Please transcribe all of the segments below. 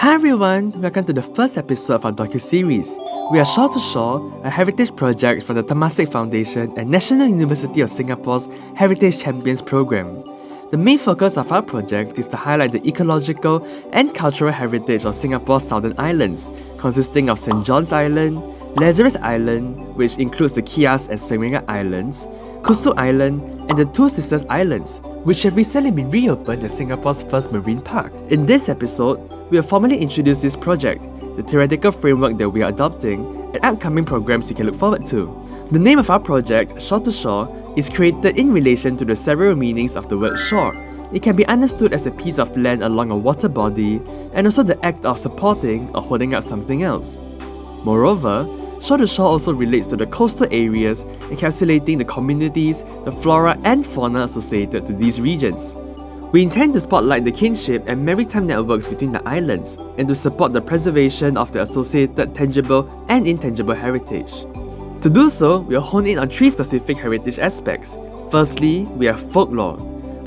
Hi everyone, welcome to the first episode of our Docuseries. We are Shore to Shore, a heritage project from the Temasek Foundation and National University of Singapore's Heritage Champions program. The main focus of our project is to highlight the ecological and cultural heritage of Singapore's southern islands, consisting of St. John's Island, Lazarus Island, which includes the Kias and Seringa Islands, Kusu Island, and the Two Sisters Islands, which have recently been reopened as Singapore's first marine park. In this episode, we will formally introduce this project, the theoretical framework that we are adopting, and upcoming programs you can look forward to. The name of our project, Shore to Shore, is created in relation to the several meanings of the word shore. It can be understood as a piece of land along a water body, and also the act of supporting or holding up something else. Moreover, Shore to Shore also relates to the coastal areas, encapsulating the communities, the flora and fauna associated to these regions. We intend to spotlight the kinship and maritime networks between the islands, and to support the preservation of the associated tangible and intangible heritage. To do so, we will hone in on three specific heritage aspects. Firstly, we have folklore.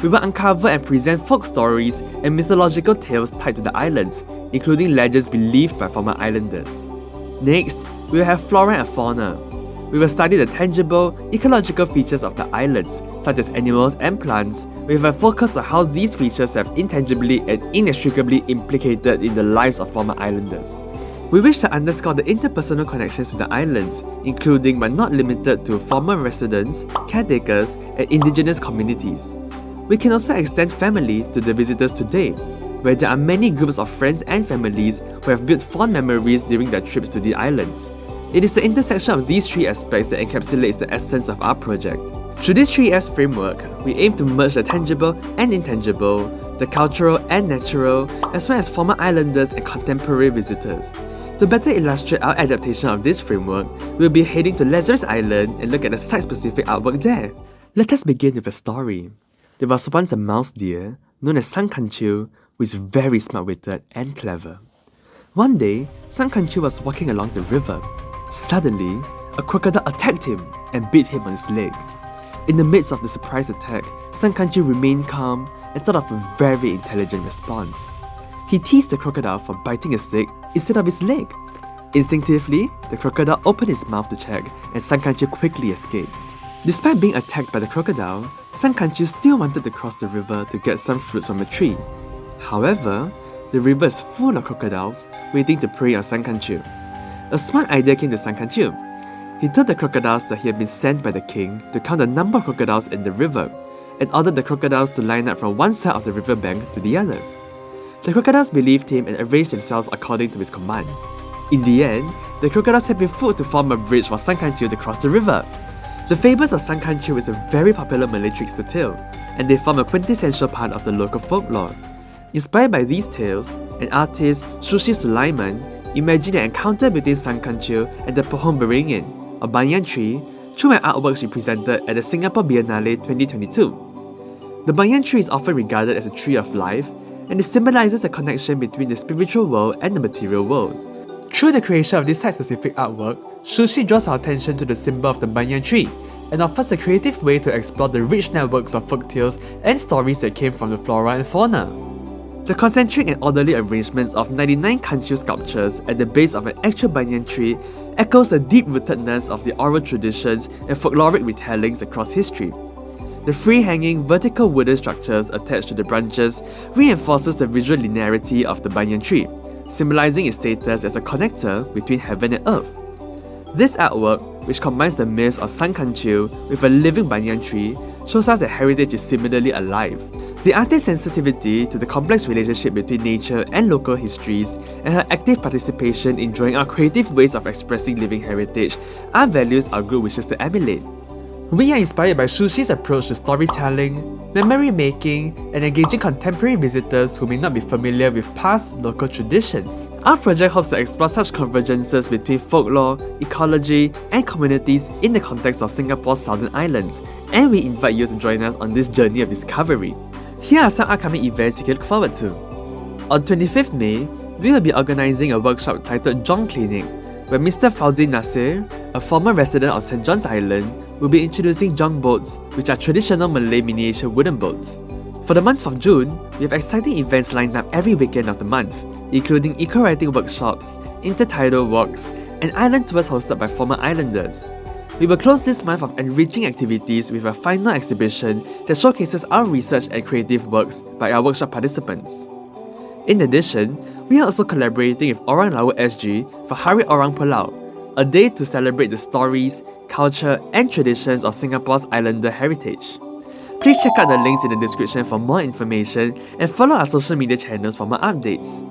We will uncover and present folk stories and mythological tales tied to the islands, including legends believed by former islanders. Next, we will have flora and fauna. We will study the tangible, ecological features of the islands, such as animals and plants, with a focus on how these features have intangibly and inextricably implicated in the lives of former islanders. We wish to underscore the interpersonal connections with the islands, including but not limited to former residents, caretakers, and indigenous communities. We can also extend family to the visitors today, where there are many groups of friends and families who have built fond memories during their trips to the islands. It is the intersection of these three aspects that encapsulates the essence of our project. Through this 3S framework, we aim to merge the tangible and intangible, the cultural and natural, as well as former islanders and contemporary visitors. To better illustrate our adaptation of this framework, we'll be heading to Lazarus Island and look at the site-specific artwork there. Let us begin with a story. There was once a mouse deer, known as Sang Kanchu, who is very smart-witted and clever. One day, Sang Kanchu was walking along the river. Suddenly, a crocodile attacked him and bit him on his leg. In the midst of the surprise attack, Sang Kanchu remained calm and thought of a very intelligent response. He teased the crocodile for biting his leg instead of his leg. Instinctively, the crocodile opened his mouth to check, and Sang Kanchu quickly escaped. Despite being attacked by the crocodile, Sang Kanchu still wanted to cross the river to get some fruits from a tree. However, the river is full of crocodiles waiting to prey on Sang Kanchu. A smart idea came to Sang Kanchu. He told the crocodiles that he had been sent by the king to count the number of crocodiles in the river, and ordered the crocodiles to line up from one side of the riverbank to the other. The crocodiles believed him and arranged themselves according to his command. In the end, the crocodiles had been fooled to form a bridge for Sang Kanchu to cross the river. The fables of Sang Kanchu is a very popular Malay trickster tale, and they form a quintessential part of the local folklore. Inspired by these tales, an artist, Sushi Sulaiman, imagined an encounter between Sang Kanchu and the Pohon Beringin, a banyan tree, through an artwork she presented at the Singapore Biennale 2022. The banyan tree is often regarded as a tree of life, and it symbolizes a connection between the spiritual world and the material world. Through the creation of this site-specific artwork, Sushi draws our attention to the symbol of the banyan tree, and offers a creative way to explore the rich networks of folktales and stories that came from the flora and fauna. The concentric and orderly arrangements of 99 Kanchu sculptures at the base of an actual banyan tree echoes the deep-rootedness of the oral traditions and folkloric retellings across history. The free-hanging, vertical wooden structures attached to the branches reinforces the visual linearity of the banyan tree, symbolizing its status as a connector between heaven and earth. This artwork, which combines the myths of Sang Kanchu with a living banyan tree, shows us that heritage is similarly alive. The artist's sensitivity to the complex relationship between nature and local histories, and her active participation in drawing out creative ways of expressing living heritage are values our group wishes to emulate. We are inspired by Sushi's approach to storytelling, memory making, and engaging contemporary visitors who may not be familiar with past local traditions. Our project hopes to explore such convergences between folklore, ecology, and communities in the context of Singapore's southern islands, and we invite you to join us on this journey of discovery. Here are some upcoming events you can look forward to. On 25th May, we will be organising a workshop titled Jong Clinic, where Mr. Fauzi Nasir, a former resident of St. John's Island, will be introducing jong boats, which are traditional Malay miniature wooden boats. For the month of June, we have exciting events lined up every weekend of the month, including eco-writing workshops, intertidal walks, and island tours hosted by former islanders. We will close this month of enriching activities with a final exhibition that showcases our research and creative works by our workshop participants. In addition, we are also collaborating with Orang Laut SG for Hari Orang Pulau, a day to celebrate the stories, culture, and traditions of Singapore's islander heritage. Please check out the links in the description for more information and follow our social media channels for more updates.